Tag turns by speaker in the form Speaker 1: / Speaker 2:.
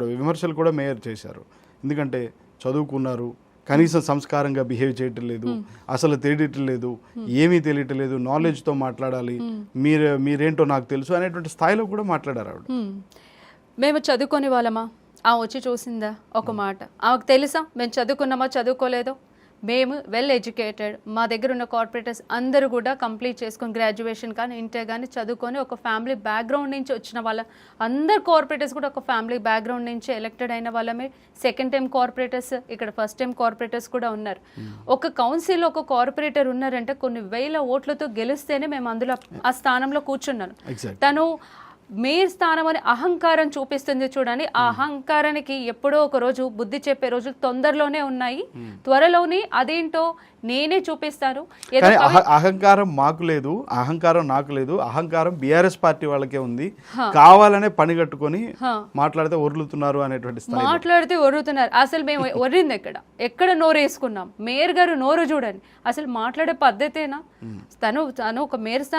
Speaker 1: కూడా విమర్శలు కూడా మేయర్ చేశారు. ఎందుకంటే చదువుకున్నారు, కనీసం సంస్కారంగా బిహేవ్ చేయటం లేదు, అసలు తెలియటం లేదు, ఏమీ తెలియటం లేదు, నాలెడ్జ్తో మాట్లాడాలి, మీరేంటో నాకు తెలుసు అనేటువంటి స్థాయిలో కూడా మాట్లాడారు ఆవిడ.
Speaker 2: మేము చదువుకొని వాళ్ళమా, వచ్చి చూసిందా ఒక మాట, ఆమెకు తెలుసా మేము చదువుకున్నామా చదువుకోలేదో? మేము వెల్ ఎడ్యుకేటెడ్, మా దగ్గర ఉన్న కార్పొరేటర్స్ అందరూ కూడా కంప్లీట్ చేసుకొని గ్రాడ్యుయేషన్ కానీ ఇంటర్ కానీ చదువుకొని ఒక ఫ్యామిలీ బ్యాక్గ్రౌండ్ నుంచి వచ్చిన వాళ్ళ, అందరు కార్పొరేటర్స్ కూడా ఒక ఫ్యామిలీ బ్యాక్గ్రౌండ్ నుంచి ఎలక్టెడ్ అయిన వాళ్ళమే. సెకండ్ టైం కార్పొరేటర్స్, ఇక్కడ ఫస్ట్ టైం కార్పొరేటర్స్ కూడా ఉన్నారు. ఒక కౌన్సిల్లో ఒక కార్పొరేటర్ ఉన్నారంటే కొన్ని వేల ఓట్లతో గెలిస్తేనే మేము అందులో ఆ స్థానంలో కూర్చున్నాను. తను మేయర్ స్థానం అని అహంకారం చూపిస్తుంది చూడండి. ఆ అహంకారానికి ఎప్పుడో ఒక రోజు బుద్ధి చెప్పే రోజులు తొందరలోనే ఉన్నాయి. త్వరలోనే అదేంటో నేనే చూపిస్తాను.
Speaker 1: అహంకారం మాకు లేదు, అహంకారం నాకు లేదు, అహంకారం బీఆర్ఎస్ పార్టీ వాళ్ళకే ఉంది. కావాలనే పని కట్టుకొని మాట్లాడితే ఒర్లుతున్నారు అనేటువంటి
Speaker 2: మాట్లాడితే ఒర్రుతున్నారు. అసలు మేము ఒర్రింది ఎక్కడ నోరు వేసుకున్నాం? మేయర్ గారు నోరు చూడండి, అసలు మాట్లాడే పద్ధతేనా? తను ఒక మేయర్ స్థానం